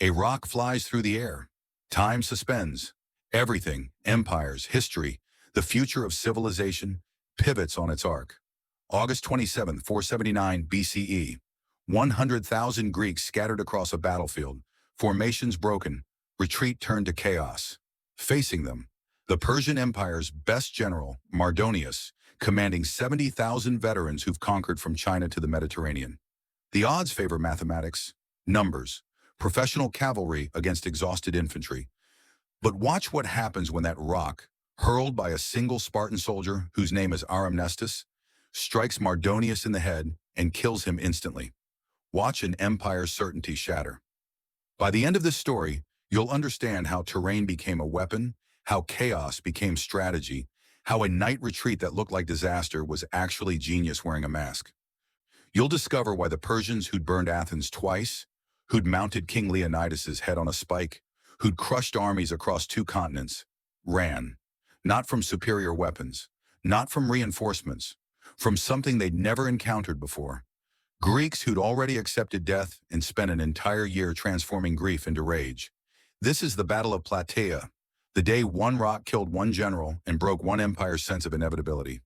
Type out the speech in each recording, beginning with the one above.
A rock flies through the air. Time suspends. Everything, empires, history, the future of civilization, pivots on its arc. August 27, 479 BCE. 100,000 Greeks scattered across a battlefield, formations broken, retreat turned to chaos. Facing them, the Persian Empire's best general, Mardonius, commanding 70,000 veterans who've conquered from China to the Mediterranean. The odds favor mathematics, numbers, professional cavalry against exhausted infantry. But watch what happens when that rock, hurled by a single Spartan soldier whose name is Aramnestus, strikes Mardonius in the head and kills him instantly. Watch an empire's certainty shatter. By the end of this story, you'll understand how terrain became a weapon, how chaos became strategy, how a night retreat that looked like disaster was actually genius wearing a mask. You'll discover why the Persians who'd burned Athens twice, who'd mounted King Leonidas's head on a spike, who'd crushed armies across 2 continents, ran. Not from superior weapons, not from reinforcements, from something they'd never encountered before. Greeks who'd already accepted death and spent an entire year transforming grief into rage. This is the Battle of Plataea, the day one rock killed one general and broke one empire's sense of inevitability.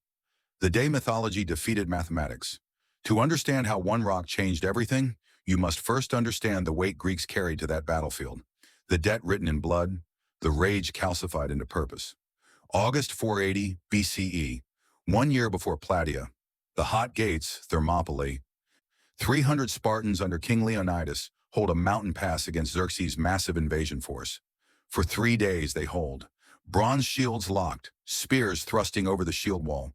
The day mythology defeated mathematics. To understand how one rock changed everything, you must first understand the weight Greeks carried to that battlefield, the debt written in blood, the rage calcified into purpose. August 480 BCE, 1 year before Plataea, the hot gates, Thermopylae, 300 Spartans under King Leonidas hold a mountain pass against Xerxes' massive invasion force. For 3 days they hold, bronze shields locked, spears thrusting over the shield wall.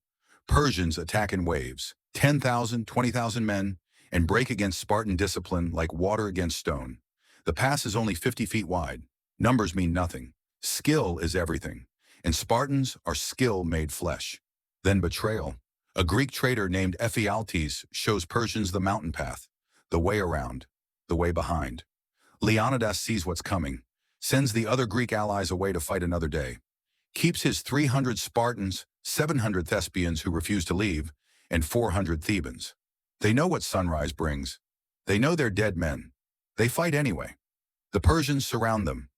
Persians attack in waves, 10,000, 20,000 men, and break against Spartan discipline like water against stone. The pass is only 50 feet wide. Numbers mean nothing. Skill is everything, and Spartans are skill made flesh. Then betrayal. A Greek traitor named Ephialtes shows Persians the mountain path, the way around, the way behind. Leonidas sees what's coming, sends the other Greek allies away to fight another day, keeps his 300 Spartans, 700 Thespians who refuse to leave, and 400 Thebans. They know what sunrise brings. They know they're dead men. They fight anyway. The Persians surround them,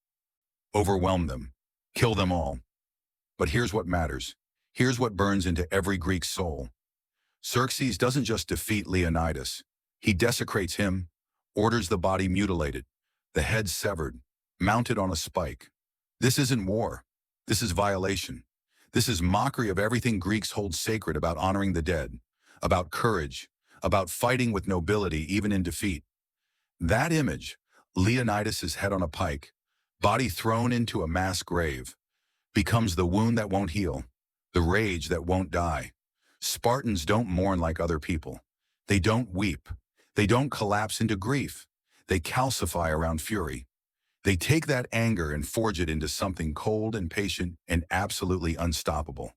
overwhelm them, kill them all. But here's what matters. Here's what burns into every Greek soul. Xerxes doesn't just defeat Leonidas. He desecrates him, orders the body mutilated, the head severed, mounted on a spike. This isn't war. This is violation. This is mockery of everything Greeks hold sacred about honoring the dead, about courage, about fighting with nobility even in defeat. That image, Leonidas's head on a pike, body thrown into a mass grave, becomes the wound that won't heal, the rage that won't die. Spartans don't mourn like other people. They don't weep. They don't collapse into grief. They calcify around fury. They take that anger and forge it into something cold and patient and absolutely unstoppable.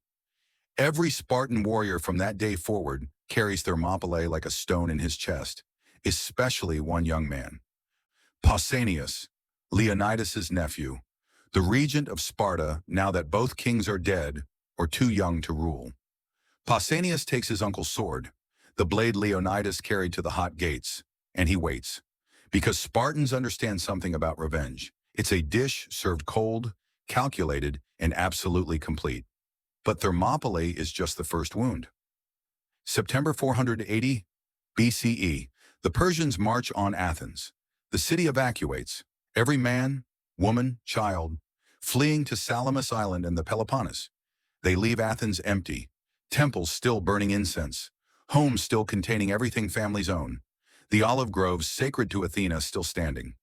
Every Spartan warrior from that day forward carries Thermopylae like a stone in his chest, especially one young man. Pausanias, Leonidas's nephew, the regent of Sparta now that both kings are dead or too young to rule. Pausanias takes his uncle's sword, the blade Leonidas carried to the hot gates, and he waits. Because Spartans understand something about revenge. It's a dish served cold, calculated, and absolutely complete. But Thermopylae is just the first wound. September 480 BCE, the Persians march on Athens. The city evacuates, every man, woman, child, fleeing to Salamis Island and the Peloponnese. They leave Athens empty, temples still burning incense, homes still containing everything families own, the olive groves sacred to Athena still standing.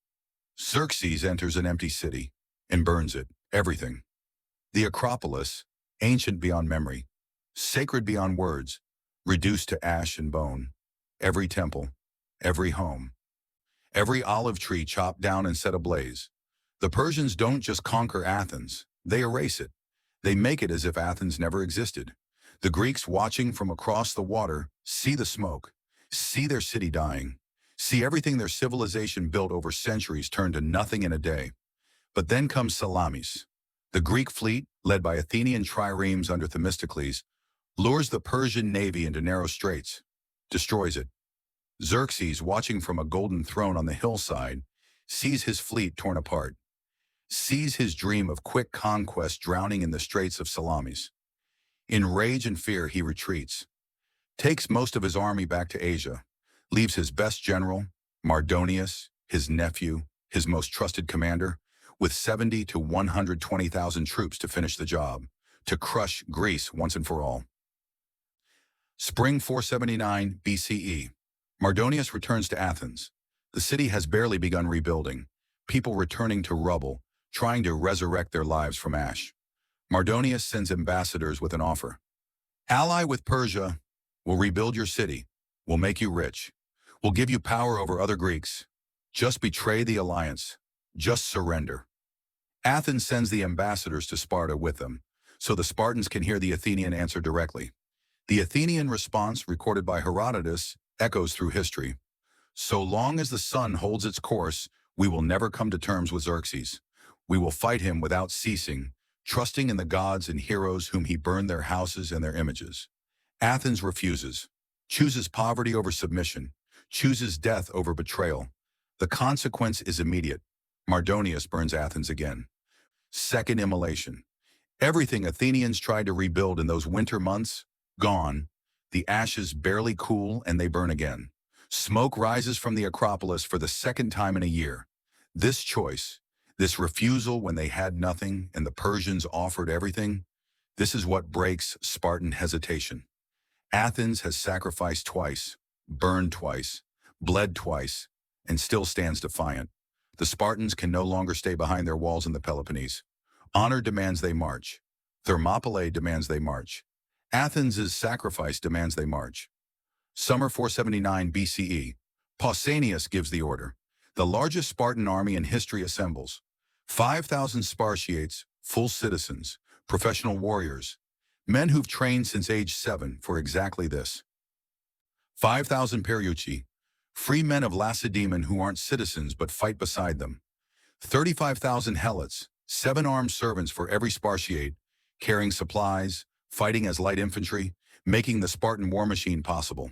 Xerxes enters an empty city and burns it, everything. The Acropolis, ancient beyond memory, sacred beyond words, reduced to ash and bone. Every temple, every home, every olive tree chopped down and set ablaze. The Persians don't just conquer Athens, they erase it. They make it as if Athens never existed. The Greeks watching from across the water see the smoke, see their city dying, see everything their civilization built over centuries turn to nothing in a day. But then comes Salamis. The Greek fleet, led by Athenian triremes under Themistocles, lures the Persian navy into narrow straits, destroys it. Xerxes, watching from a golden throne on the hillside, sees his fleet torn apart, sees his dream of quick conquest drowning in the straits of Salamis. In rage and fear, he retreats, takes most of his army back to Asia, leaves his best general, Mardonius, his nephew, his most trusted commander, with 70 to 120,000 troops to finish the job, to crush Greece once and for all. Spring 479 BCE. Mardonius returns to Athens. The city has barely begun rebuilding, people returning to rubble, trying to resurrect their lives from ash. Mardonius sends ambassadors with an offer. Ally with Persia, we'll rebuild your city, we'll make you rich, we'll give you power over other Greeks. Just betray the alliance, just surrender. Athens sends the ambassadors to Sparta with them, so the Spartans can hear the Athenian answer directly. The Athenian response, recorded by Herodotus, echoes through history. So long as the sun holds its course, we will never come to terms with Xerxes. We will fight him without ceasing, trusting in the gods and heroes whom he burned their houses and their images. Athens refuses, chooses poverty over submission, chooses death over betrayal. The consequence is immediate. Mardonius burns Athens again. Second immolation. Everything Athenians tried to rebuild in those winter months, gone. The ashes barely cool and they burn again. Smoke rises from the Acropolis for the second time in a year. This choice, this refusal when they had nothing and the Persians offered everything, this is what breaks Spartan hesitation. Athens has sacrificed twice, burned twice, bled twice, and still stands defiant. The Spartans can no longer stay behind their walls in the Peloponnese. Honor demands they march. Thermopylae demands they march. Athens' sacrifice demands they march. Summer 479 BCE. Pausanias gives the order. The largest Spartan army in history assembles. 5,000 Spartiates, full citizens, professional warriors, men who've trained since age 7 for exactly this. 5,000 Periuci, free men of Lacedaemon who aren't citizens but fight beside them. 35,000 Helots, 7 armed servants for every Spartiate, carrying supplies, fighting as light infantry, making the Spartan war machine possible.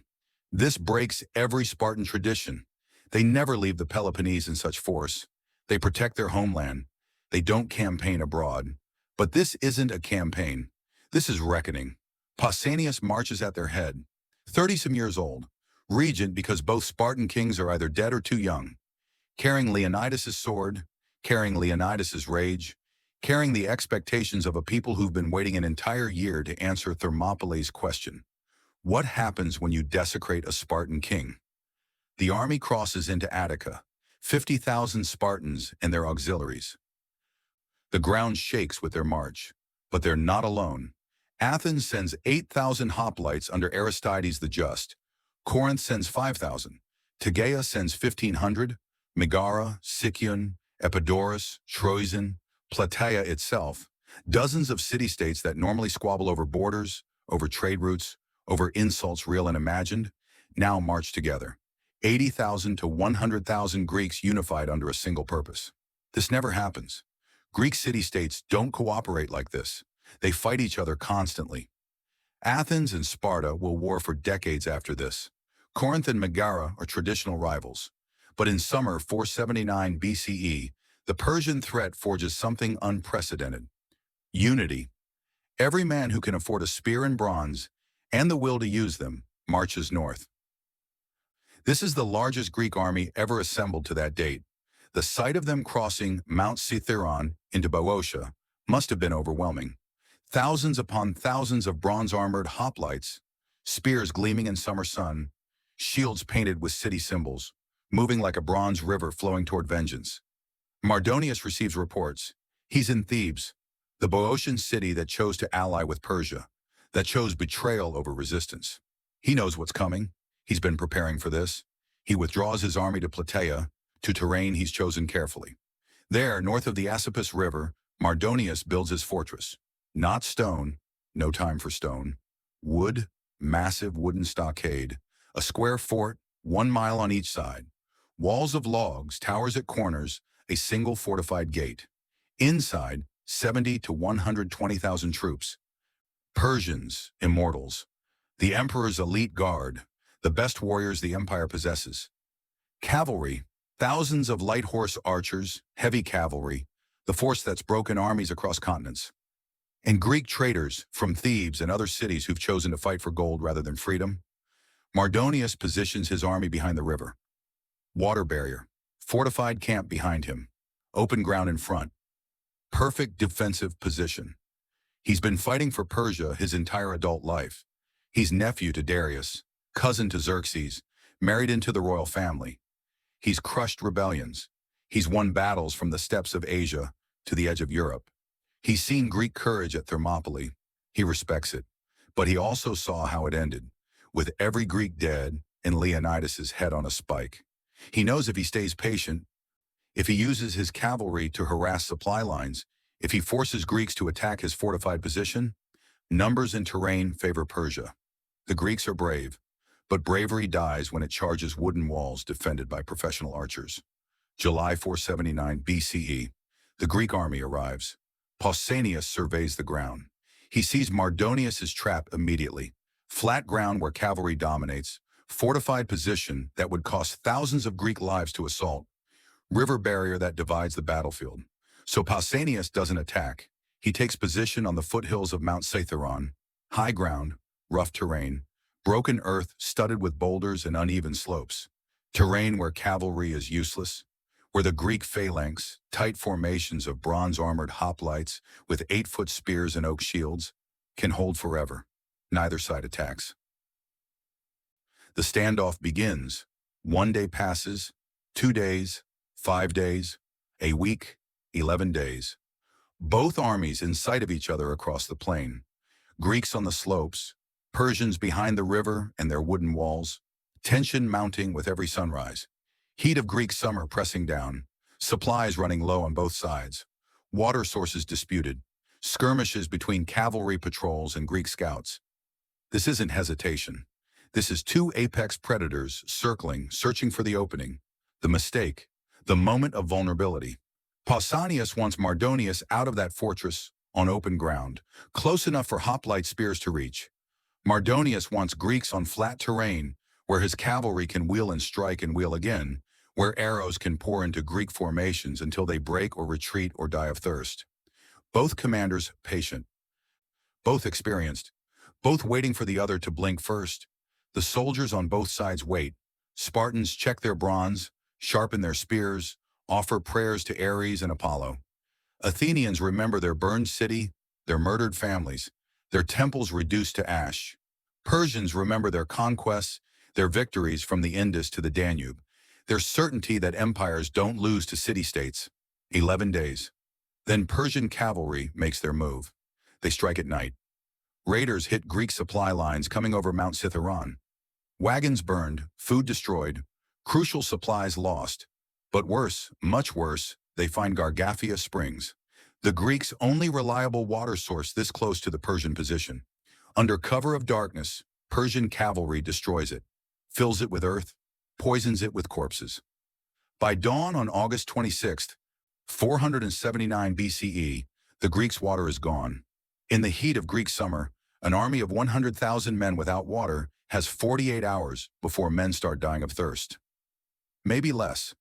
This breaks every Spartan tradition. They never leave the Peloponnese in such force. They protect their homeland. They don't campaign abroad. But this isn't a campaign. This is reckoning. Pausanias marches at their head, 30-some years old, regent because both Spartan kings are either dead or too young, carrying Leonidas' sword, carrying Leonidas' rage, carrying the expectations of a people who've been waiting an entire year to answer Thermopylae's question. What happens when you desecrate a Spartan king? The army crosses into Attica, 50,000 Spartans and their auxiliaries. The ground shakes with their march, but they're not alone. Athens sends 8,000 hoplites under Aristides the Just. Corinth sends 5,000. Tegea sends 1,500. Megara, Sicyon, Epidaurus, Troezen, Plataea itself, dozens of city-states that normally squabble over borders, over trade routes, over insults real and imagined, now march together. 80,000 to 100,000 Greeks unified under a single purpose. This never happens. Greek city-states don't cooperate like this. They fight each other constantly. Athens and Sparta will war for decades after this. Corinth and Megara are traditional rivals. But in summer 479 BCE, the Persian threat forges something unprecedented. Unity. Every man who can afford a spear and bronze, and the will to use them, marches north. This is the largest Greek army ever assembled to that date. The sight of them crossing Mount Cithaeron into Boeotia must have been overwhelming. Thousands upon thousands of bronze-armored hoplites, spears gleaming in summer sun, shields painted with city symbols, moving like a bronze river flowing toward vengeance. Mardonius receives reports. He's in Thebes, the Boeotian city that chose to ally with Persia, that chose betrayal over resistance. He knows what's coming. He's been preparing for this. He withdraws his army to Plataea, to terrain he's chosen carefully. There, north of the Asopus River, Mardonius builds his fortress. Not stone, no time for stone. Wood, massive wooden stockade, a square fort, 1 mile on each side. Walls of logs, towers at corners, a single fortified gate. Inside, 70 to 120,000 troops. Persians, immortals. The emperor's elite guard, the best warriors the empire possesses. Cavalry, Thousands of light horse archers, heavy cavalry, the force that's broken armies across continents. And Greek traders from Thebes and other cities who've chosen to fight for gold rather than freedom. Mardonius positions his army behind the river. Water barrier, fortified camp behind him, open ground in front. Perfect defensive position. He's been fighting for Persia his entire adult life. He's nephew to Darius, cousin to Xerxes, married into the royal family. He's crushed rebellions. He's won battles from the steppes of Asia to the edge of Europe. He's seen Greek courage at Thermopylae. He respects it. But he also saw how it ended, with every Greek dead and Leonidas' head on a spike. He knows if he stays patient, if he uses his cavalry to harass supply lines, if he forces Greeks to attack his fortified position, numbers and terrain favor Persia. The Greeks are brave, but bravery dies when it charges wooden walls defended by professional archers. July 479 BCE, the Greek army arrives. Pausanias surveys the ground. He sees Mardonius' trap immediately. Flat ground where cavalry dominates, fortified position that would cost thousands of Greek lives to assault, river barrier that divides the battlefield. So Pausanias doesn't attack. He takes position on the foothills of Mount Cithaeron, high ground, rough terrain, broken earth studded with boulders and uneven slopes, terrain where cavalry is useless, where the Greek phalanx, tight formations of bronze-armored hoplites with 8-foot spears and oak shields, can hold forever. Neither side attacks. The standoff begins. 1 day passes, 2 days, 5 days, a week, 11 days. Both armies in sight of each other across the plain. Greeks on the slopes, Persians behind the river and their wooden walls, tension mounting with every sunrise. Heat of Greek summer pressing down, supplies running low on both sides, water sources disputed, skirmishes between cavalry patrols and Greek scouts. This isn't hesitation. This is two apex predators circling, searching for the opening, the mistake, the moment of vulnerability. Pausanias wants Mardonius out of that fortress on open ground, close enough for hoplite spears to reach. Mardonius wants Greeks on flat terrain, where his cavalry can wheel and strike and wheel again, where arrows can pour into Greek formations until they break or retreat or die of thirst. Both commanders patient, both experienced, both waiting for the other to blink first. The soldiers on both sides wait. Spartans check their bronze, sharpen their spears, offer prayers to Ares and Apollo. Athenians remember their burned city, their murdered families, their temples reduced to ash. Persians remember their conquests, their victories from the Indus to the Danube, their certainty that empires don't lose to city-states. 11 days. Then Persian cavalry makes their move. They strike at night. Raiders hit Greek supply lines coming over Mount Cithaeron. Wagons burned, food destroyed, crucial supplies lost. But worse, much worse, they find Gargaphia Springs, the Greeks' only reliable water source this close to the Persian position. Under cover of darkness, Persian cavalry destroys it, fills it with earth, poisons it with corpses. By dawn on August 26, 479 BCE, the Greeks' water is gone. In the heat of Greek summer, an army of 100,000 men without water has 48 hours before men start dying of thirst. Maybe less.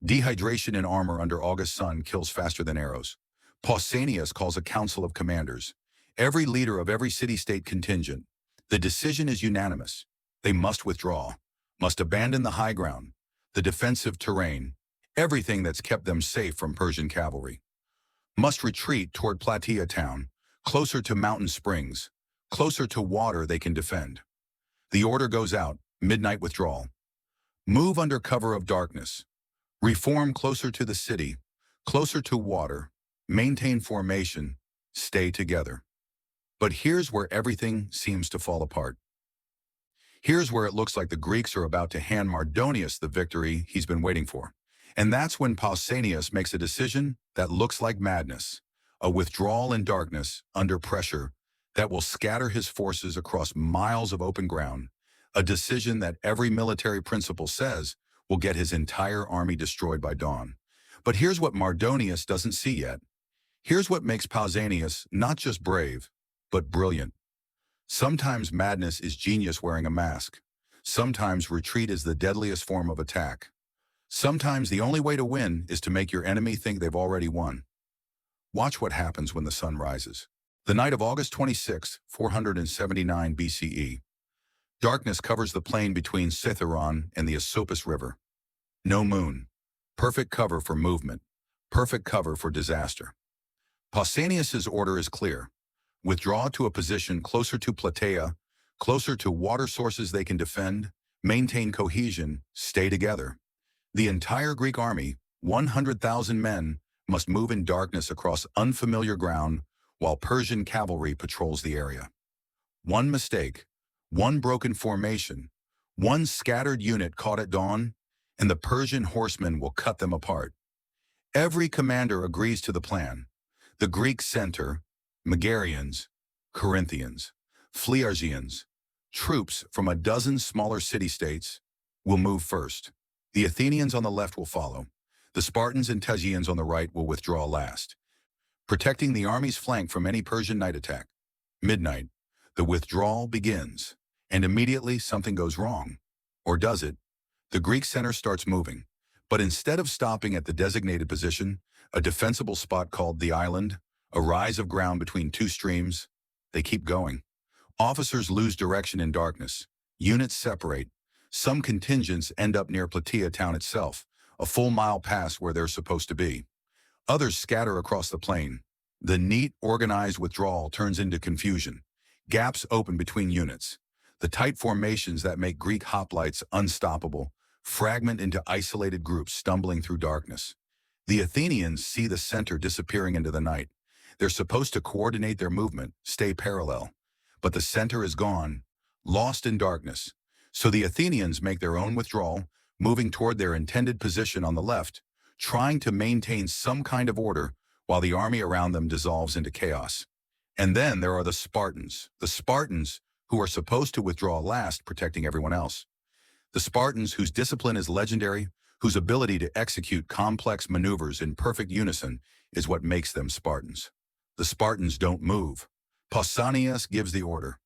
Dehydration in armor under August sun kills faster than arrows. Pausanias calls a council of commanders, every leader of every city-state contingent. The decision is unanimous. They must withdraw, must abandon the high ground, the defensive terrain, everything that's kept them safe from Persian cavalry. Must retreat toward Plataea town, closer to mountain springs, closer to water they can defend. The order goes out, midnight withdrawal. Move under cover of darkness. Reform closer to the city, closer to water, maintain formation, stay together. But here's where everything seems to fall apart. Here's where it looks like the Greeks are about to hand Mardonius the victory he's been waiting for. And that's when Pausanias makes a decision that looks like madness, a withdrawal in darkness under pressure that will scatter his forces across miles of open ground, a decision that every military principle says will get his entire army destroyed by dawn. But here's what Mardonius doesn't see yet. Here's what makes Pausanias not just brave, but brilliant. Sometimes madness is genius wearing a mask. Sometimes retreat is the deadliest form of attack. Sometimes the only way to win is to make your enemy think they've already won. Watch what happens when the sun rises. The night of August 26, 479 BCE. Darkness covers the plain between Cithaeron and the Asopus River. No moon. Perfect cover for movement. Perfect cover for disaster. Pausanias's order is clear. Withdraw to a position closer to Plataea, closer to water sources they can defend, maintain cohesion, stay together. The entire Greek army, 100,000 men, must move in darkness across unfamiliar ground while Persian cavalry patrols the area. One mistake, one broken formation, one scattered unit caught at dawn, and the Persian horsemen will cut them apart. Every commander agrees to the plan. The Greek center, Megarians, Corinthians, Phleargians, troops from a dozen smaller city-states will move first. The Athenians on the left will follow. The Spartans and Tegeans on the right will withdraw last, protecting the army's flank from any Persian night attack. Midnight, the withdrawal begins, and immediately something goes wrong. Or does it? The Greek center starts moving, but instead of stopping at the designated position, a defensible spot called the island, a rise of ground between two streams, they keep going. Officers lose direction in darkness. Units separate. Some contingents end up near Plataea town itself, a full mile past where they're supposed to be. Others scatter across the plain. The neat, organized withdrawal turns into confusion. Gaps open between units. The tight formations that make Greek hoplites unstoppable fragment into isolated groups stumbling through darkness. The Athenians see the center disappearing into the night. They're supposed to coordinate their movement, stay parallel. But the center is gone, lost in darkness. So the Athenians make their own withdrawal, moving toward their intended position on the left, trying to maintain some kind of order while the army around them dissolves into chaos. And then there are the Spartans who are supposed to withdraw last, protecting everyone else. The Spartans whose discipline is legendary, whose ability to execute complex maneuvers in perfect unison is what makes them Spartans. The Spartans don't move. Pausanias gives the order.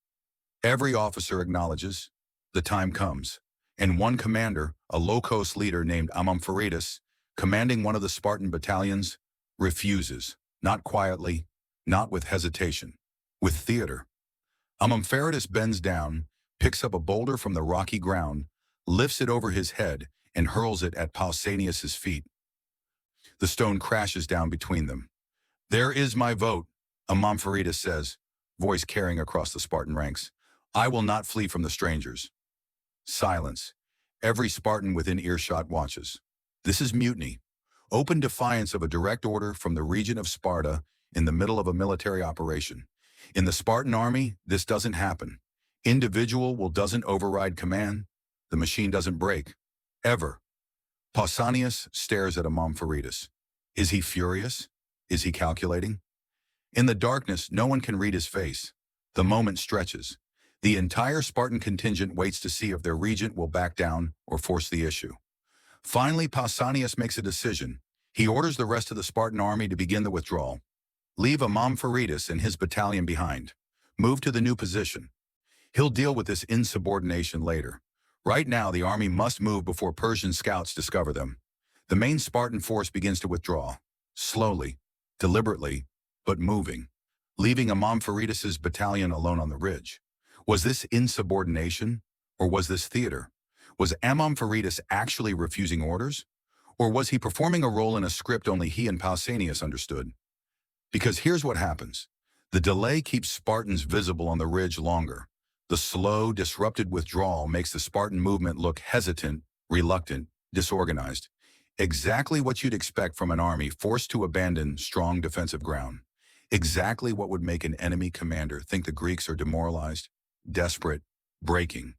Every officer acknowledges. The time comes, and one commander, a low-cost leader named Amompharetus, commanding one of the Spartan battalions, refuses, not quietly, not with hesitation, with theater. Amompharetus bends down, picks up a boulder from the rocky ground, lifts it over his head, and hurls it at Pausanias's feet. The stone crashes down between them. "There is my vote," Amompharetus says, voice carrying across the Spartan ranks. "I will not flee from the strangers." Silence. Every Spartan within earshot watches. This is mutiny. Open defiance of a direct order from the region of Sparta in the middle of a military operation. In the Spartan army, this doesn't happen. Individual will doesn't override command. The machine doesn't break. Ever. Pausanias stares at Amompharetus. Is he furious? Is he calculating? In the darkness, no one can read his face. The moment stretches. The entire Spartan contingent waits to see if their regent will back down or force the issue. Finally, Pausanias makes a decision. He orders the rest of the Spartan army to begin the withdrawal. Leave Amompharetus and his battalion behind. Move to the new position. He'll deal with this insubordination later. Right now, the army must move before Persian scouts discover them. The main Spartan force begins to withdraw. Slowly, deliberately, but moving. Leaving Amompharetus's battalion alone on the ridge. Was this insubordination, or was this theater? Was Amompharetus actually refusing orders? Or was he performing a role in a script only he and Pausanias understood? Because here's what happens. The delay keeps Spartans visible on the ridge longer. The slow, disrupted withdrawal makes the Spartan movement look hesitant, reluctant, disorganized. Exactly what you'd expect from an army forced to abandon strong defensive ground. Exactly what would make an enemy commander think the Greeks are demoralized, desperate, breaking.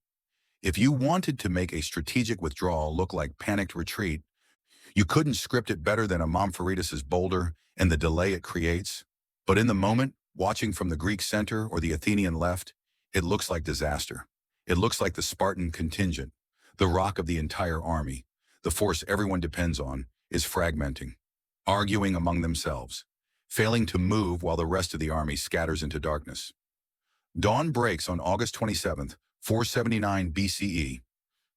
If you wanted to make a strategic withdrawal look like panicked retreat, you couldn't script it better than Amompharetus's boulder and the delay it creates. But in the moment, watching from the Greek center or the Athenian left, it looks like disaster. It looks like the Spartan contingent, the rock of the entire army, the force everyone depends on, is fragmenting, arguing among themselves, failing to move while the rest of the army scatters into darkness. Dawn breaks on August 27th, 479 BCE.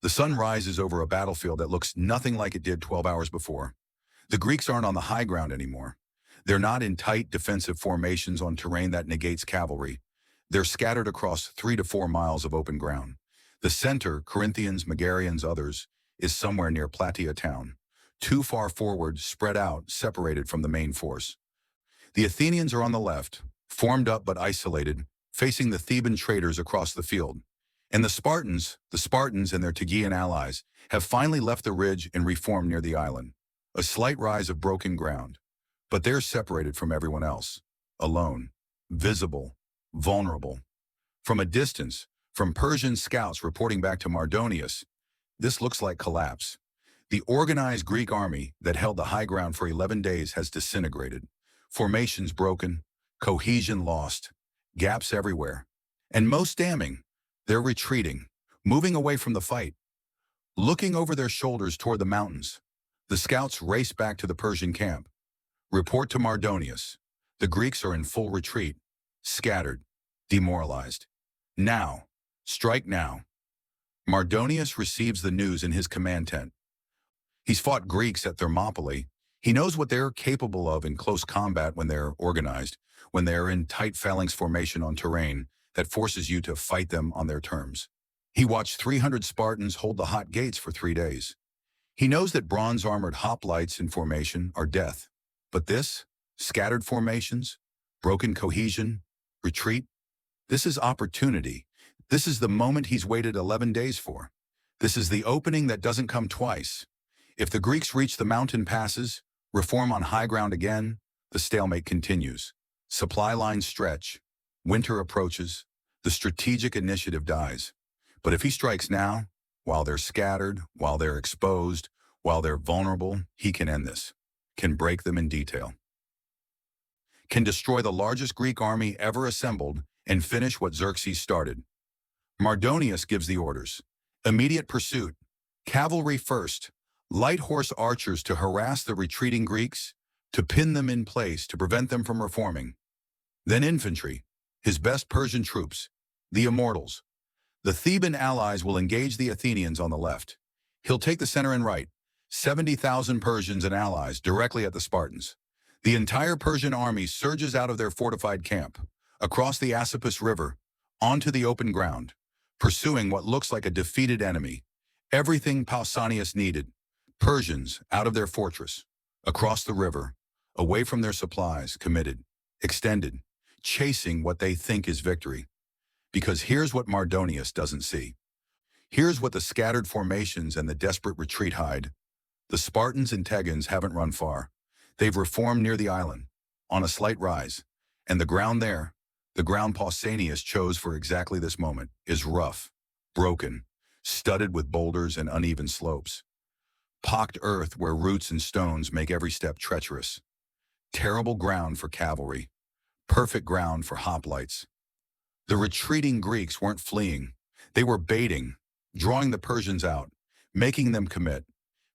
The sun rises over a battlefield that looks nothing like it did 12 hours before. The Greeks aren't on the high ground anymore. They're not in tight defensive formations on terrain that negates cavalry. They're scattered across 3 to 4 miles of open ground. The center, Corinthians, Megarians, others, is somewhere near Plataea town. Too far forward, spread out, separated from the main force. The Athenians are on the left, formed up but isolated, facing the Theban traders across the field. And the Spartans and their Tegean allies, have finally left the ridge and reformed near the island. A slight rise of broken ground. But they're separated from everyone else. Alone. Visible. Vulnerable. From a distance, from Persian scouts reporting back to Mardonius, this looks like collapse. The organized Greek army that held the high ground for 11 days has disintegrated. Formations broken, cohesion lost, gaps everywhere. And most damning, they're retreating, moving away from the fight, looking over their shoulders toward the mountains. The scouts race back to the Persian camp. Report to Mardonius. The Greeks are in full retreat, scattered, demoralized. Now, strike now. Mardonius receives the news in his command tent. He's fought Greeks at Thermopylae. He knows what they're capable of in close combat when they're organized, when they're in tight phalanx formation on terrain that forces you to fight them on their terms. He watched 300 Spartans hold the hot gates for 3 days. He knows that bronze-armored hoplites in formation are death. But this, scattered formations, broken cohesion, retreat, this is opportunity. This is the moment he's waited 11 days for. This is the opening that doesn't come twice. If the Greeks reach the mountain passes, reform on high ground again, the stalemate continues. Supply lines stretch. Winter approaches. The strategic initiative dies. But if he strikes now, while they're scattered, while they're exposed, while they're vulnerable, he can end this, can break them in detail, can destroy the largest Greek army ever assembled and finish what Xerxes started. Mardonius gives the orders. Immediate pursuit. Cavalry first. Light horse archers to harass the retreating Greeks, to pin them in place to prevent them from reforming. Then infantry, his best Persian troops, the immortals. The Theban allies will engage the Athenians on the left. He'll take the center and right, 70,000 Persians and allies directly at the Spartans. The entire Persian army surges out of their fortified camp, across the Asopus River, onto the open ground, pursuing what looks like a defeated enemy. Everything Pausanias needed. Persians out of their fortress, across the river, away from their supplies, committed, extended, chasing what they think is victory. Because here's what Mardonius doesn't see. Here's what the scattered formations and the desperate retreat hide. The Spartans and Tegans haven't run far. They've reformed near the island, on a slight rise. And the ground there, the ground Pausanias chose for exactly this moment, is rough, broken, studded with boulders and uneven slopes. Pocked earth where roots and stones make every step treacherous. Terrible ground for cavalry. Perfect ground for hoplites. The retreating Greeks weren't fleeing. They were baiting, drawing the Persians out, making them commit,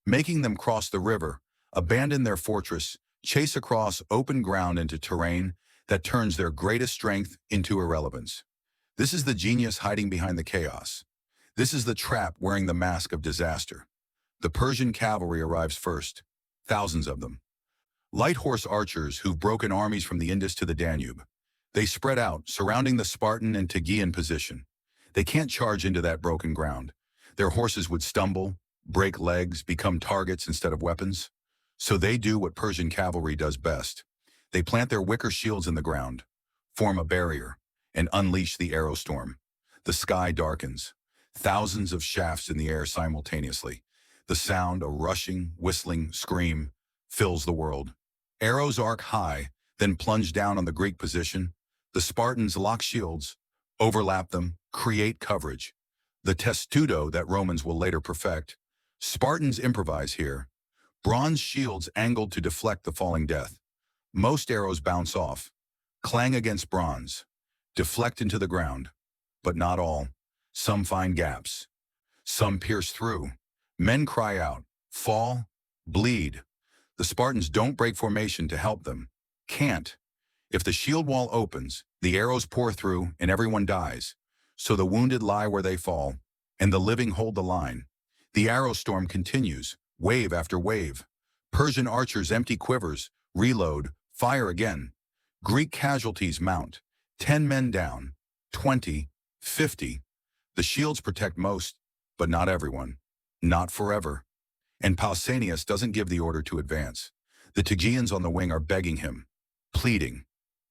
making them cross the river, abandon their fortress, chase across open ground into terrain that turns their greatest strength into irrelevance. This is the genius hiding behind the chaos. This is the trap wearing the mask of disaster. The Persian cavalry arrives first, thousands of them. Light horse archers who've broken armies from the Indus to the Danube. They spread out, surrounding the Spartan and Tegean position. They can't charge into that broken ground. Their horses would stumble, break legs, become targets instead of weapons. So they do what Persian cavalry does best. They plant their wicker shields in the ground, form a barrier, and unleash the arrow storm. The sky darkens. Thousands of shafts in the air simultaneously. The sound, a rushing, whistling scream, fills the world. Arrows arc high, then plunge down on the Greek position. The Spartans lock shields, overlap them, create coverage. The testudo that Romans will later perfect. Spartans improvise here. Bronze shields angled to deflect the falling death. Most arrows bounce off, clang against bronze, deflect into the ground. But not all. Some find gaps. Some pierce through. Men cry out, fall, bleed. The Spartans don't break formation to help them. Can't. If the shield wall opens, the arrows pour through and everyone dies. So the wounded lie where they fall, and the living hold the line. The arrow storm continues, wave after wave. Persian archers empty quivers, reload, fire again. Greek casualties mount. 10 men down, 20, 50. The shields protect most, but not everyone. Not forever. And Pausanias doesn't give the order to advance. The Tegeans on the wing are begging him, pleading.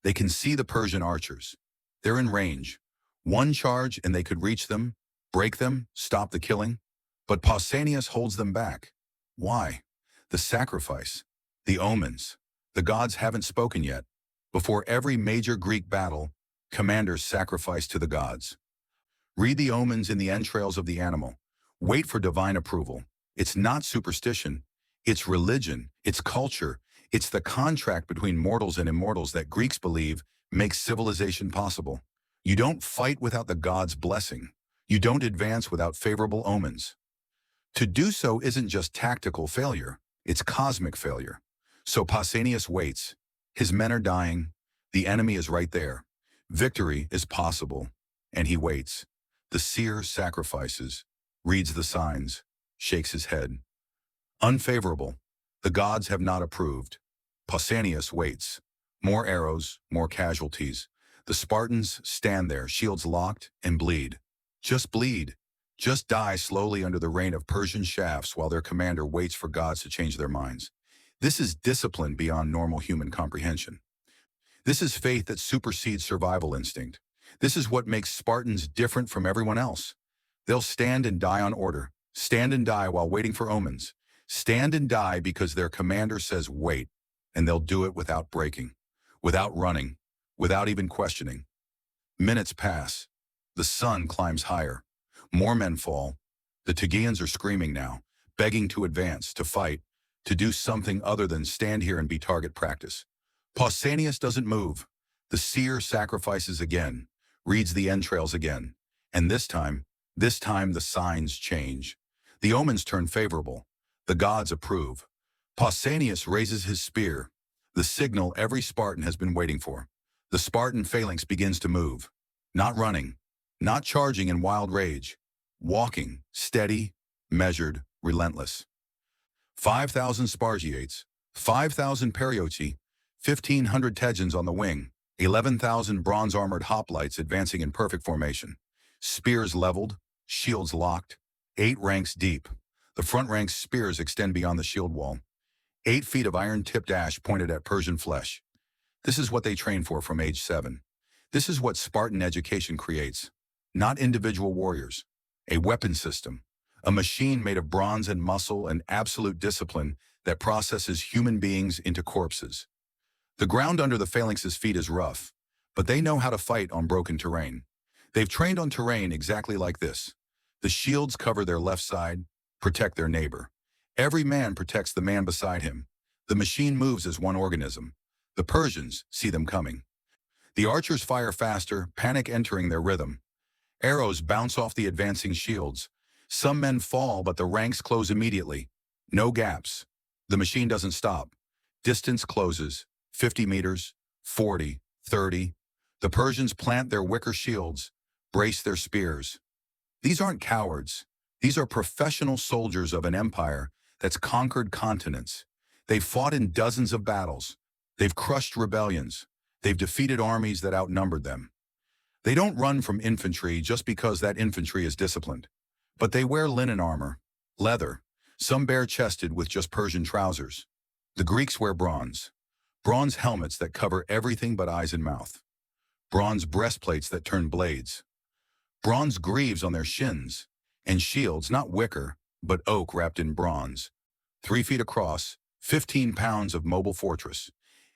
They can see the Persian archers. They're in range. One charge and they could reach them, break them, stop the killing. But Pausanias holds them back. Why? The sacrifice, the omens. The gods haven't spoken yet. Before every major Greek battle, commanders sacrifice to the gods. Read the omens in the entrails of the animal. Wait for divine approval. It's not superstition. It's religion. It's culture. It's the contract between mortals and immortals that Greeks believe makes civilization possible. You don't fight without the gods' blessing. You don't advance without favorable omens. To do so isn't just tactical failure. It's cosmic failure. So Pausanias waits. His men are dying. The enemy is right there. Victory is possible. And he waits. The seer sacrifices, reads the signs, shakes his head. Unfavorable. The gods have not approved. Pausanias waits. More arrows, more casualties. The Spartans stand there, shields locked, and bleed. Just bleed. Just die slowly under the rain of Persian shafts while their commander waits for gods to change their minds. This is discipline beyond normal human comprehension. This is faith that supersedes survival instinct. This is what makes Spartans different from everyone else. They'll stand and die on order, stand and die while waiting for omens, stand and die because their commander says wait, and they'll do it without breaking, without running, without even questioning. Minutes pass. The sun climbs higher. More men fall. The Tegeans are screaming now, begging to advance, to fight, to do something other than stand here and be target practice. Pausanias doesn't move. The seer sacrifices again, reads the entrails again. And this time the signs change. The omens turn favorable. The gods approve. Pausanias raises his spear, the signal every Spartan has been waiting for. The Spartan phalanx begins to move. Not running, not charging in wild rage. Walking, steady, measured, relentless. 5,000 Spartiates, 5,000 Perioti, 1,500 Tegeans on the wing, 11,000 bronze-armored hoplites advancing in perfect formation. Spears leveled, shields locked, 8 ranks deep. The front rank's spears extend beyond the shield wall. 8 feet of iron-tipped ash pointed at Persian flesh. This is what they train for from age 7. This is what Spartan education creates. Not individual warriors. A weapon system. A machine made of bronze and muscle and absolute discipline that processes human beings into corpses. The ground under the phalanx's feet is rough, but they know how to fight on broken terrain. They've trained on terrain exactly like this. The shields cover their left side, protect their neighbor. Every man protects the man beside him. The machine moves as one organism. The Persians see them coming. The archers fire faster, panic entering their rhythm. Arrows bounce off the advancing shields. Some men fall, but the ranks close immediately. No gaps. The machine doesn't stop. Distance closes. 50 meters, 40, 30. The Persians plant their wicker shields, brace their spears. These aren't cowards. These are professional soldiers of an empire that's conquered continents. They've fought in dozens of battles. They've crushed rebellions. They've defeated armies that outnumbered them. They don't run from infantry just because that infantry is disciplined. But they wear linen armor, leather, some bare-chested with just Persian trousers. The Greeks wear bronze. Bronze helmets that cover everything but eyes and mouth. Bronze breastplates that turn blades. Bronze greaves on their shins. And shields, not wicker, but oak wrapped in bronze. 3 feet across, 15 pounds of mobile fortress.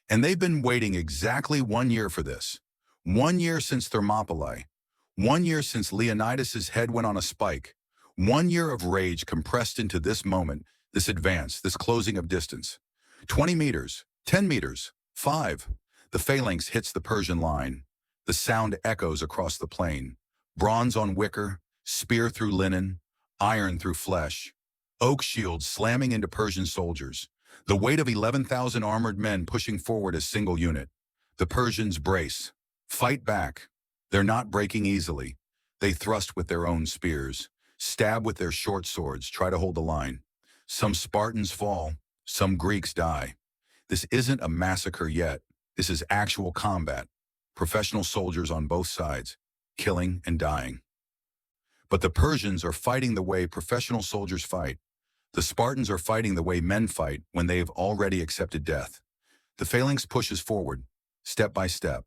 And they've been waiting exactly 1 year for this. 1 year since Thermopylae. 1 year since Leonidas's head went on a spike. 1 year of rage compressed into this moment, this advance, this closing of distance. 20 meters, 10 meters, 5. The phalanx hits the Persian line. The sound echoes across the plain. Bronze on wicker, spear through linen, iron through flesh. Oak shields slamming into Persian soldiers. The weight of 11,000 armored men pushing forward a single unit. The Persians brace. Fight back. They're not breaking easily. They thrust with their own spears. stab with their short swords, try to hold the line. Some Spartans fall, some Greeks die. This isn't a massacre yet. This is actual combat. Professional soldiers on both sides, killing and dying. But the Persians are fighting the way professional soldiers fight. The Spartans are fighting the way men fight when they have already accepted death. The phalanx pushes forward, step by step.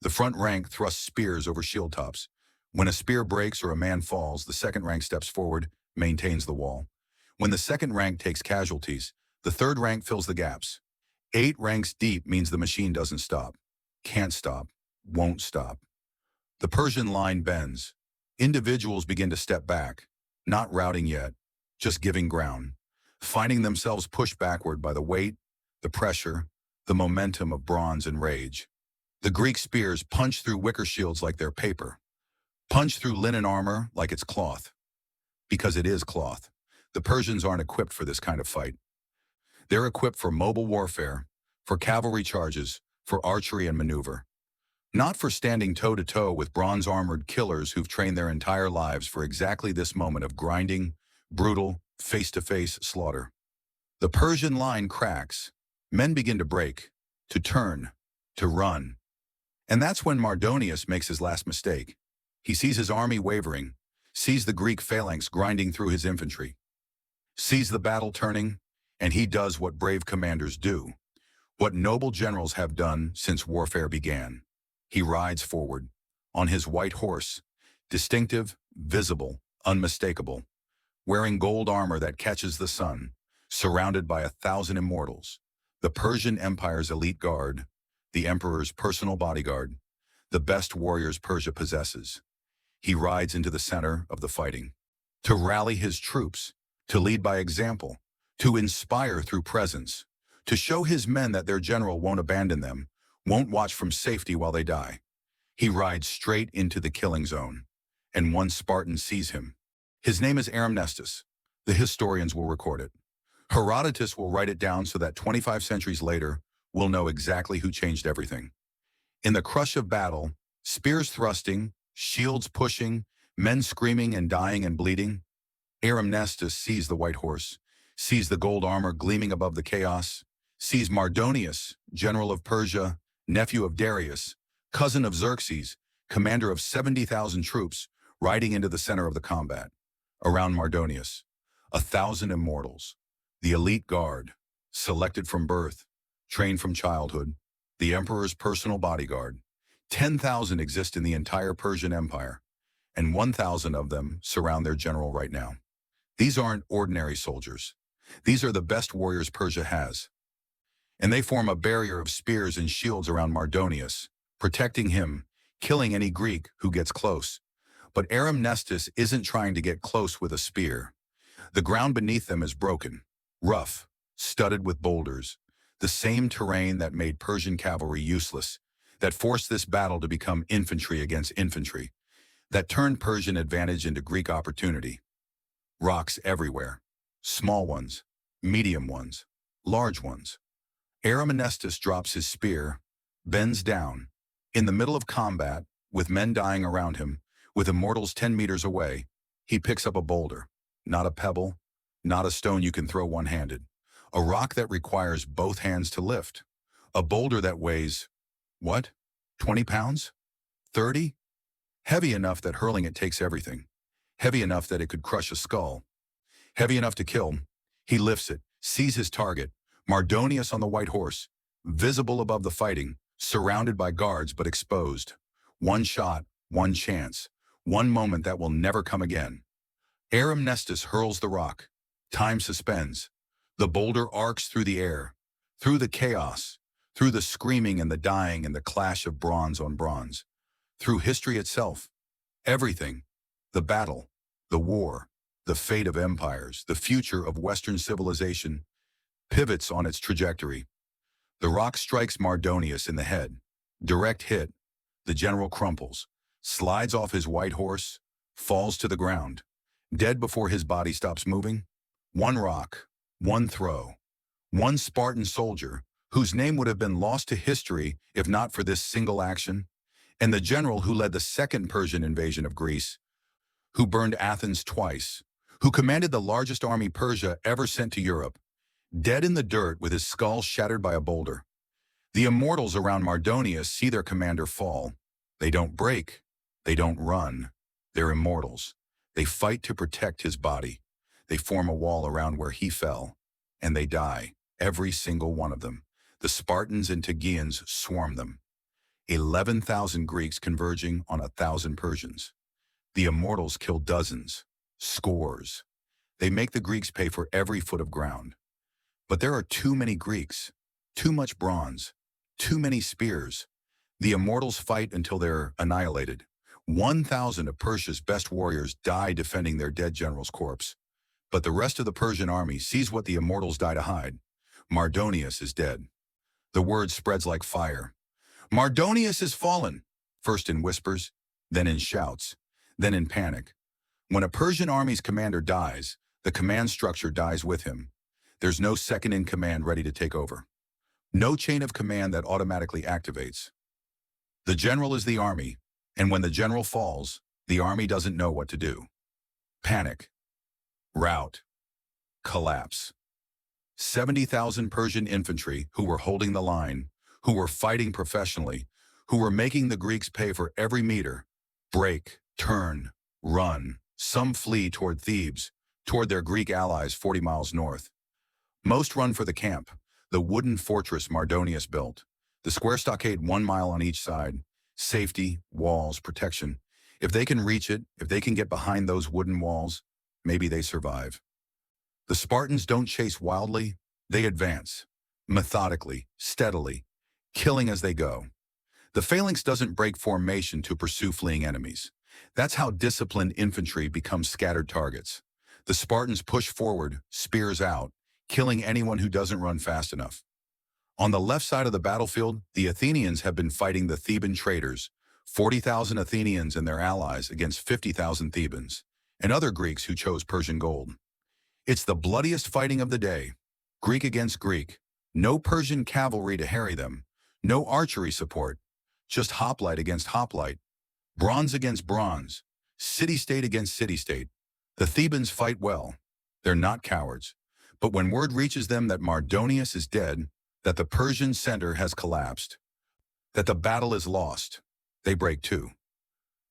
The front rank thrusts spears over shield tops. When a spear breaks or a man falls, the second rank steps forward, maintains the wall. When the second rank takes casualties, the third rank fills the gaps. 8 ranks deep means the machine doesn't stop, can't stop, won't stop. The Persian line bends. Individuals begin to step back, not routing yet, just giving ground, finding themselves pushed backward by the weight, the pressure, the momentum of bronze and rage. The Greek spears punch through wicker shields like they're paper, punch through linen armor like it's cloth. Because it is cloth. The Persians aren't equipped for this kind of fight. They're equipped for mobile warfare, for cavalry charges, for archery and maneuver. Not for standing toe-to-toe with bronze-armored killers who've trained their entire lives for exactly this moment of grinding, brutal, face-to-face slaughter. The Persian line cracks. Men begin to break, to turn, to run. And that's when Mardonius makes his last mistake. He sees his army wavering, sees the Greek phalanx grinding through his infantry, sees the battle turning, and he does what brave commanders do, what noble generals have done since warfare began. He rides forward, on his white horse, distinctive, visible, unmistakable, wearing gold armor that catches the sun, surrounded by 1,000 immortals, the Persian Empire's elite guard, the emperor's personal bodyguard, the best warriors Persia possesses. He rides into the center of the fighting, to rally his troops, to lead by example, to inspire through presence, to show his men that their general won't abandon them, won't watch from safety while they die. He rides straight into the killing zone, and one Spartan sees him. His name is Athens. The historians will record it. Herodotus will write it down so that 25 centuries later, we'll know exactly who changed everything. In the crush of battle, spears thrusting, shields pushing, men screaming and dying and bleeding, Athens sees the white horse, sees the gold armor gleaming above the chaos, sees Mardonius, general of Persia, nephew of Darius, cousin of Xerxes, commander of 70,000 troops, riding into the center of the combat. Around Mardonius, 1,000 immortals, the elite guard, selected from birth, trained from childhood, the emperor's personal bodyguard. 10,000 exist in the entire Persian Empire, and 1,000 of them surround their general right now. These aren't ordinary soldiers. These are the best warriors Persia has. And they form a barrier of spears and shields around Mardonius, protecting him, killing any Greek who gets close. But Athens isn't trying to get close with a spear. The ground beneath them is broken, rough, studded with boulders, the same terrain that made Persian cavalry useless, that forced this battle to become infantry against infantry, that turned Persian advantage into Greek opportunity. Rocks everywhere, small ones, medium ones, large ones. Athens drops his spear, bends down. In the middle of combat, with men dying around him, with immortals 10 meters away, he picks up a boulder, not a pebble, not a stone you can throw one-handed, a rock that requires both hands to lift, a boulder that weighs, what, 20 pounds? 30? Heavy enough that hurling it takes everything, heavy enough that it could crush a skull, heavy enough to kill. He lifts it, sees his target, Mardonius on the white horse, visible above the fighting, surrounded by guards but exposed. One shot, one chance, one moment that will never come again. Athens hurls the rock. Time suspends. The boulder arcs through the air, through the chaos, through the screaming and the dying and the clash of bronze on bronze, through history itself. Everything, the battle, the war, the fate of empires, the future of Western civilization, pivots on its trajectory. The rock strikes Mardonius in the head. Direct hit. The general crumples, slides off his white horse, falls to the ground, dead before his body stops moving. One rock, one throw, one Spartan soldier, whose name would have been lost to history if not for this single action, and the general who led the second Persian invasion of Greece, who burned Athens twice, who commanded the largest army Persia ever sent to Europe, dead in the dirt with his skull shattered by a boulder. The immortals around Mardonius see their commander fall. They don't break. They don't run. They're immortals. They fight to protect his body. They form a wall around where he fell. And they die, every single one of them. The Spartans and Tegeans swarm them. 11,000 Greeks converging on 1,000 Persians. The immortals kill dozens, scores. They make the Greeks pay for every foot of ground. But there are too many Greeks, too much bronze, too many spears. The immortals fight until they're annihilated. 1,000 of Persia's best warriors die defending their dead general's corpse. But the rest of the Persian army sees what the immortals die to hide. Mardonius is dead. The word spreads like fire. Mardonius is fallen, first in whispers, then in shouts, then in panic. When a Persian army's commander dies, the command structure dies with him. There's no second-in-command ready to take over. No chain of command that automatically activates. The general is the army, and when the general falls, the army doesn't know what to do. Panic. Rout. Collapse. 70,000 Persian infantry who were holding the line, who were fighting professionally, who were making the Greeks pay for every meter, break, turn, run. Some flee toward Thebes, toward their Greek allies 40 miles north. Most run for the camp, the wooden fortress Mardonius built. The square stockade 1 mile on each side. Safety, walls, protection. If they can reach it, if they can get behind those wooden walls, maybe they survive. The Spartans don't chase wildly, they advance. Methodically, steadily, killing as they go. The phalanx doesn't break formation to pursue fleeing enemies. That's how disciplined infantry becomes scattered targets. The Spartans push forward, spears out, killing anyone who doesn't run fast enough. On the left side of the battlefield, the Athenians have been fighting the Theban traders, 40,000 Athenians and their allies against 50,000 Thebans, and other Greeks who chose Persian gold. It's the bloodiest fighting of the day. Greek against Greek. No Persian cavalry to harry them. No archery support. Just hoplite against hoplite. Bronze against bronze. City-state against city-state. The Thebans fight well. They're not cowards. But when word reaches them that Mardonius is dead, that the Persian center has collapsed, that the battle is lost, they break too.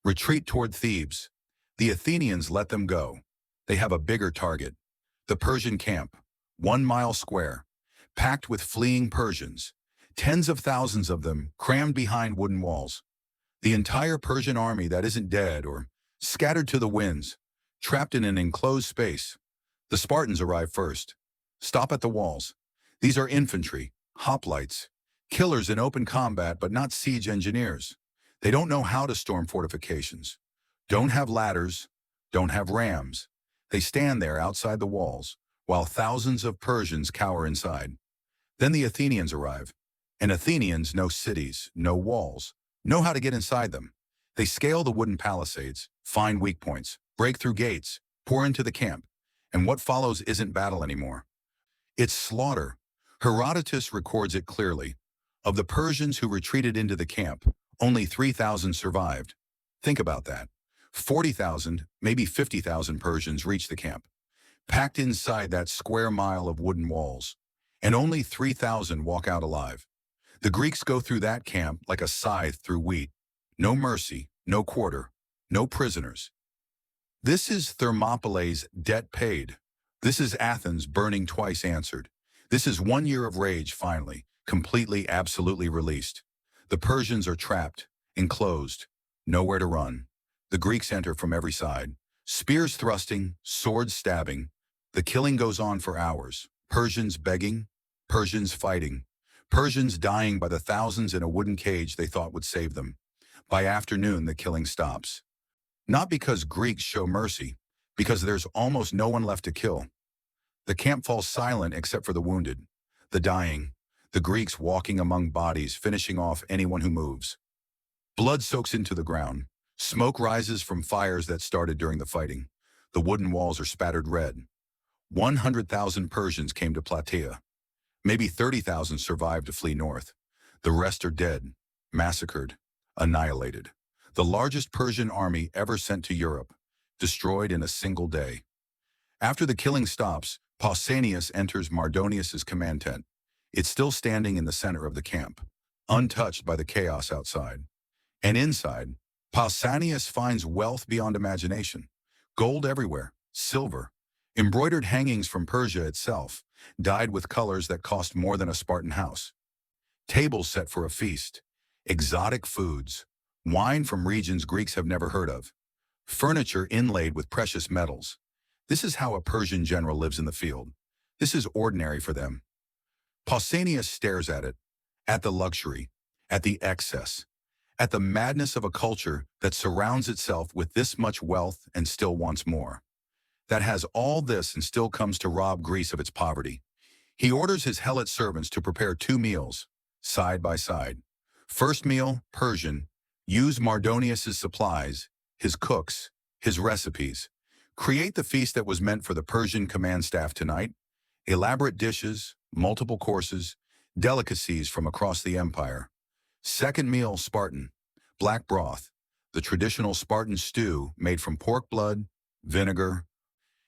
Retreat toward Thebes. The Athenians let them go. They have a bigger target. The Persian camp, 1 mile square, packed with fleeing Persians, tens of thousands of them crammed behind wooden walls. The entire Persian army that isn't dead or scattered to the winds, trapped in an enclosed space. The Spartans arrive first. Stop at the walls. These are infantry, hoplites, killers in open combat but not siege engineers. They don't know how to storm fortifications. Don't have ladders, don't have rams. They stand there outside the walls, while thousands of Persians cower inside. Then the Athenians arrive. And Athenians know cities, know walls, know how to get inside them. They scale the wooden palisades, find weak points, break through gates, pour into the camp. And what follows isn't battle anymore. It's slaughter. Herodotus records it clearly. Of the Persians who retreated into the camp, only 3,000 survived. Think about that. 40,000, maybe 50,000 Persians reached the camp, packed inside that square mile of wooden walls, and only 3,000 walk out alive. The Greeks go through that camp like a scythe through wheat. No mercy, no quarter, no prisoners. This is Thermopylae's debt paid. This is Athens burning twice answered. This is 1 year of rage finally, completely, absolutely released. The Persians are trapped, enclosed, nowhere to run. The Greeks enter from every side, spears thrusting, swords stabbing. The killing goes on for hours. Persians begging, Persians fighting, Persians dying by the thousands in a wooden cage they thought would save them. By afternoon, the killing stops. Not because Greeks show mercy, because there's almost no one left to kill. The camp falls silent except for the wounded, the dying, the Greeks walking among bodies, finishing off anyone who moves. Blood soaks into the ground. Smoke rises from fires that started during the fighting. The wooden walls are spattered red. 100,000 Persians came to Plataea. Maybe 30,000 survived to flee north. The rest are dead, massacred, annihilated. The largest Persian army ever sent to Europe. destroyed in a single day. After the killing stops, Pausanias enters Mardonius's command tent. It's still standing in the center of the camp, untouched by the chaos outside. And inside, Pausanias finds wealth beyond imagination. Gold everywhere, silver, embroidered hangings from Persia itself, dyed with colors that cost more than a Spartan house. Tables set for a feast, exotic foods, wine from regions Greeks have never heard of, furniture inlaid with precious metals. This is how a Persian general lives in the field. This is ordinary for them. Pausanias stares at the luxury, at the excess, at the madness of a culture that surrounds itself with this much wealth and still wants more. That has all this and still comes to rob Greece of its poverty. He orders his helot servants to prepare 2 meals, side by side. First meal, Persian, use Mardonius's supplies, his cooks, his recipes. Create the feast that was meant for the Persian command staff tonight. Elaborate dishes, multiple courses, delicacies from across the empire. Second meal, Spartan, black broth, the traditional Spartan stew made from pork blood, vinegar,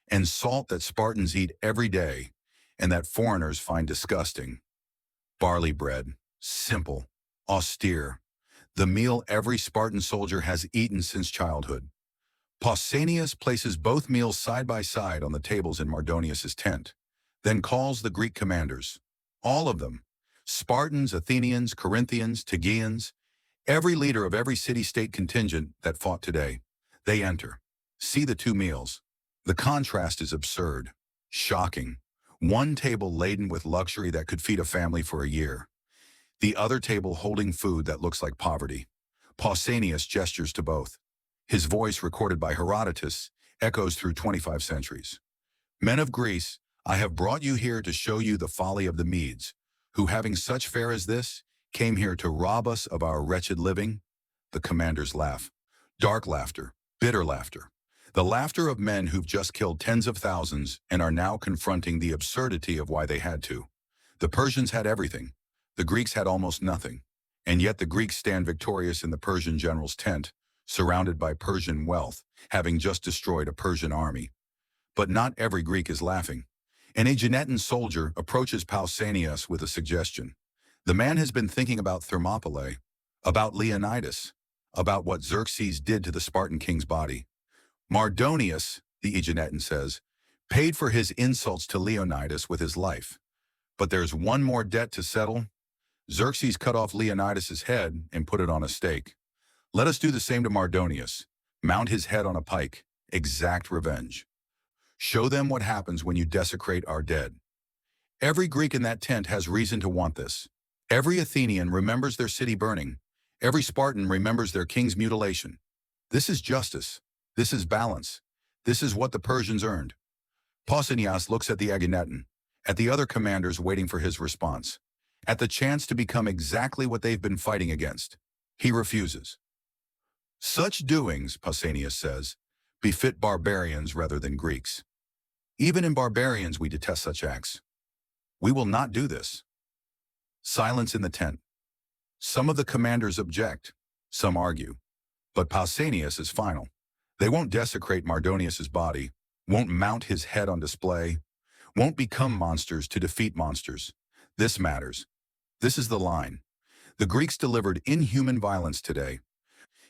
and salt that Spartans eat every day and that foreigners find disgusting. Barley bread, simple, austere, the meal every Spartan soldier has eaten since childhood. Pausanias places both meals side by side on the tables in Mardonius's tent, then calls the Greek commanders, all of them, Spartans, Athenians, Corinthians, Tegeans, every leader of every city-state contingent that fought today. They enter. See the 2 meals. The contrast is absurd, shocking. One table laden with luxury that could feed a family for a year. The other table holding food that looks like poverty. Pausanias gestures to both. His voice, recorded by Herodotus, echoes through 25 centuries. Men of Greece, I have brought you here to show you the folly of the Medes, who, having such fare as this, came here to rob us of our wretched living. The commanders laugh. Dark laughter, bitter laughter. The laughter of men who've just killed tens of thousands and are now confronting the absurdity of why they had to. The Persians had everything. The Greeks had almost nothing. And yet the Greeks stand victorious in the Persian general's tent, surrounded by Persian wealth, having just destroyed a Persian army. But not every Greek is laughing. An Aeginetan soldier approaches Pausanias with a suggestion. The man has been thinking about Thermopylae, about Leonidas, about what Xerxes did to the Spartan king's body. Mardonius, the Aeginetan says, paid for his insults to Leonidas with his life. But there's one more debt to settle. Xerxes cut off Leonidas's head and put it on a stake. Let us do the same to Mardonius. Mount his head on a pike. Exact revenge. Show them what happens when you desecrate our dead. Every Greek in that tent has reason to want this. Every Athenian remembers their city burning. Every Spartan remembers their king's mutilation. This is justice. This is balance. This is what the Persians earned. Pausanias looks at the Aeginetan, at the other commanders waiting for his response, at the chance to become exactly what they've been fighting against. He refuses. Such doings, Pausanias says, befit barbarians rather than Greeks. Even in barbarians we detest such acts. We will not do this. Silence in the tent. Some of the commanders object, some argue, but Pausanias is final. They won't desecrate Mardonius's body, won't mount his head on display, won't become monsters to defeat monsters. This matters. This is the line. The Greeks delivered inhuman violence today,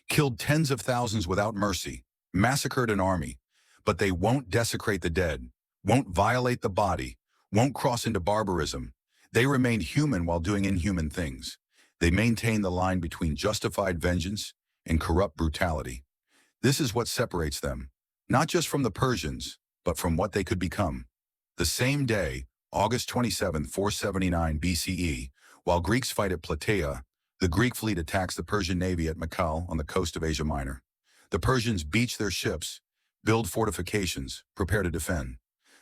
killed tens of thousands without mercy, massacred an army, but they won't desecrate the dead, won't violate the body, won't cross into barbarism. They remained human while doing inhuman things. They maintain the line between justified vengeance and corrupt brutality. This is what separates them, not just from the Persians, but from what they could become. The same day, August 27, 479 BCE, while Greeks fight at Plataea, the Greek fleet attacks the Persian navy at Mycale on the coast of Asia Minor. The Persians beach their ships, build fortifications, prepare to defend.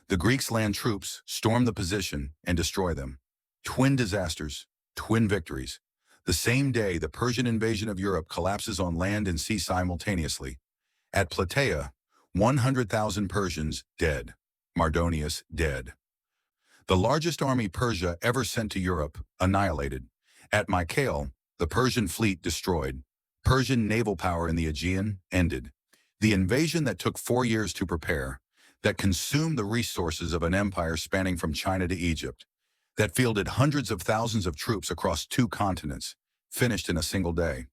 The Greeks land troops, storm the position, and destroy them. Twin disasters, twin victories. The same day, the Persian invasion of Europe collapses on land and sea simultaneously. At Plataea, 100,000 Persians dead. Mardonius dead. The largest army Persia ever sent to Europe, annihilated. At Mycale, the Persian fleet destroyed. Persian naval power in the Aegean ended. The invasion that took 4 years to prepare, that consumed the resources of an empire spanning from China to Egypt, that fielded hundreds of thousands of troops across 2 continents, finished in a single day.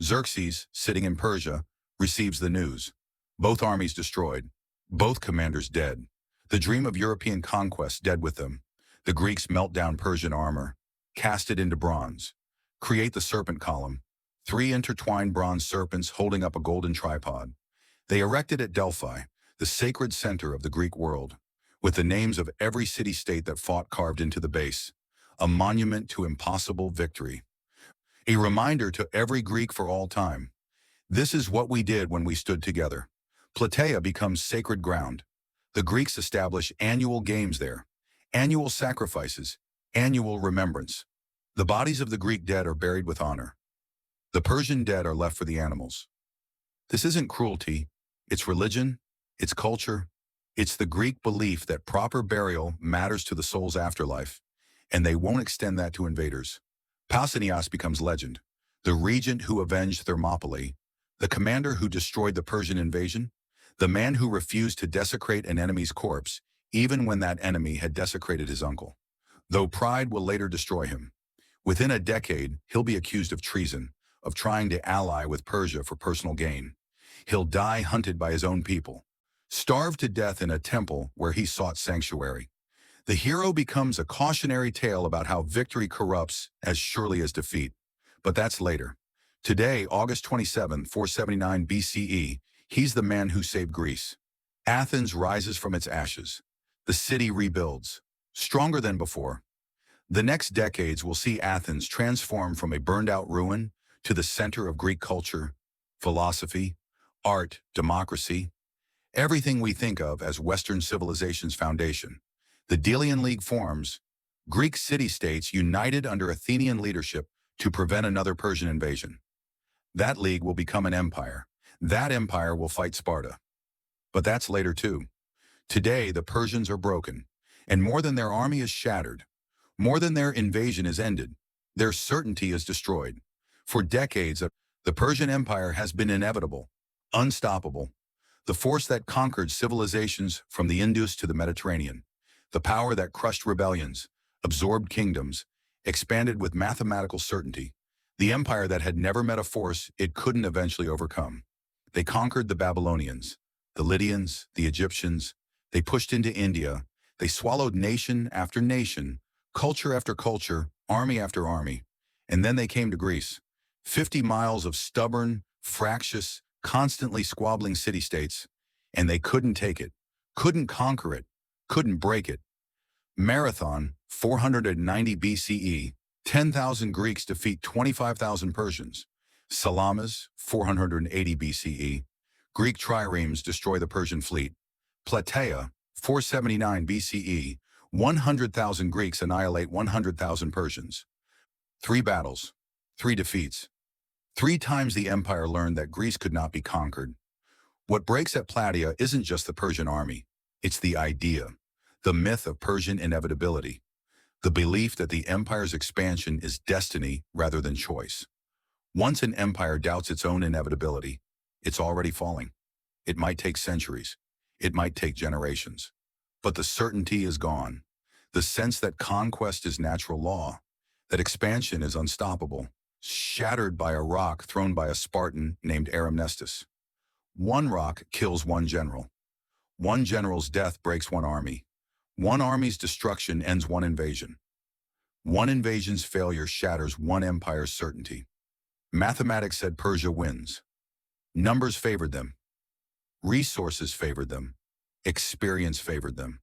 Xerxes, sitting in Persia, receives the news. Both armies destroyed, both commanders dead. The dream of European conquest dead with them. The Greeks melt down Persian armor, cast it into bronze, create the serpent column, 3 intertwined bronze serpents holding up a golden tripod. They erected at Delphi, the sacred center of the Greek world, with the names of every city-state that fought carved into the base, a monument to impossible victory. A reminder to every Greek for all time. This is what we did when we stood together. Plataea becomes sacred ground. The Greeks establish annual games there, annual sacrifices, annual remembrance. The bodies of the Greek dead are buried with honor. The Persian dead are left for the animals. This isn't cruelty. It's religion. It's culture. It's the Greek belief that proper burial matters to the soul's afterlife, and they won't extend that to invaders. Pausanias becomes legend, the regent who avenged Thermopylae, the commander who destroyed the Persian invasion, the man who refused to desecrate an enemy's corpse, even when that enemy had desecrated his uncle. Though pride will later destroy him. Within a decade, he'll be accused of treason, of trying to ally with Persia for personal gain. He'll die hunted by his own people, starved to death in a temple where he sought sanctuary. The hero becomes a cautionary tale about how victory corrupts as surely as defeat. But that's later. Today, August 27, 479 BCE, he's the man who saved Greece. Athens rises from its ashes. The city rebuilds, stronger than before. The next decades will see Athens transform from a burned-out ruin to the center of Greek culture, philosophy, art, democracy, everything we think of as Western civilization's foundation. The Delian League forms, Greek city-states united under Athenian leadership to prevent another Persian invasion. That league will become an empire. That empire will fight Sparta. But that's later too. Today, the Persians are broken, and more than their army is shattered, more than their invasion is ended, their certainty is destroyed. For decades, the Persian Empire has been inevitable, unstoppable, the force that conquered civilizations from the Indus to the Mediterranean, the power that crushed rebellions, absorbed kingdoms, expanded with mathematical certainty, the empire that had never met a force it couldn't eventually overcome. They conquered the Babylonians, the Lydians, the Egyptians. They pushed into India. They swallowed nation after nation, culture after culture, army after army. And then they came to Greece. 50 miles of stubborn, fractious, constantly squabbling city-states, and they couldn't take it, couldn't conquer it, couldn't break it. Marathon, 490 BCE, 10,000 Greeks defeat 25,000 Persians. Salamis, 480 BCE, Greek triremes destroy the Persian fleet. Plataea, 479 BCE, 100,000 Greeks annihilate 100,000 Persians. 3 battles, 3 defeats. 3 times the empire learned that Greece could not be conquered. What breaks at Plataea isn't just the Persian army. It's the idea, the myth of Persian inevitability, the belief that the empire's expansion is destiny rather than choice. Once an empire doubts its own inevitability, it's already falling. It might take centuries. It might take generations. But the certainty is gone. The sense that conquest is natural law, that expansion is unstoppable, shattered by a rock thrown by a Spartan named Leonidas. One rock kills one general. One general's death breaks one army. One army's destruction ends one invasion. One invasion's failure shatters one empire's certainty. Mathematics said Persia wins. Numbers favored them. Resources favored them. Experience favored them.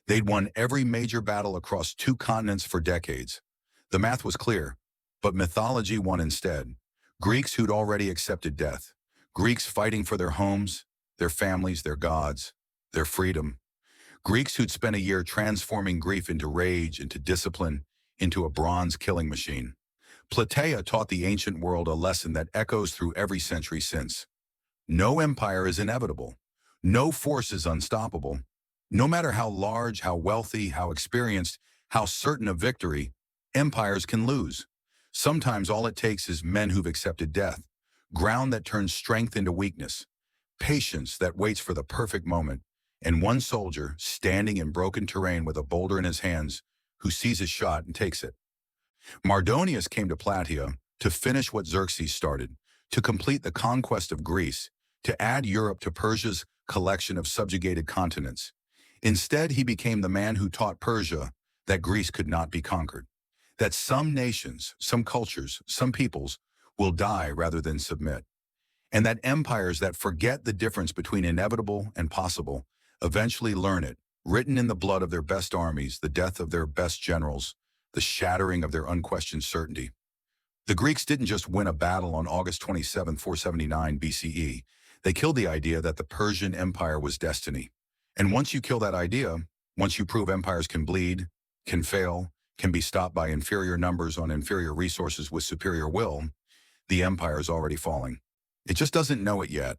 They'd won every major battle across 2 continents for decades. The math was clear, but mythology won instead. Greeks who'd already accepted death. Greeks fighting for their homes, their families, their gods, their freedom. Greeks who'd spent a year transforming grief into rage, into discipline, into a bronze killing machine. Plataea taught the ancient world a lesson that echoes through every century since. No empire is inevitable. No force is unstoppable. No matter how large, how wealthy, how experienced, how certain of victory, empires can lose. Sometimes all it takes is men who've accepted death, ground that turns strength into weakness, patience that waits for the perfect moment, and one soldier standing in broken terrain with a boulder in his hands who sees his shot and takes it. Mardonius came to Plataea to finish what Xerxes started, to complete the conquest of Greece, to add Europe to Persia's collection of subjugated continents. Instead, he became the man who taught Persia that Greece could not be conquered, that some nations, some cultures, some peoples will die rather than submit, and that empires that forget the difference between inevitable and possible eventually learn it, written in the blood of their best armies, the death of their best generals, the shattering of their unquestioned certainty. The Greeks didn't just win a battle on August 27, 479 BCE. They killed the idea that the Persian Empire was destiny. And once you kill that idea, once you prove empires can bleed, can fail, can be stopped by inferior numbers on inferior resources with superior will, the empire is already falling. It just doesn't know it yet.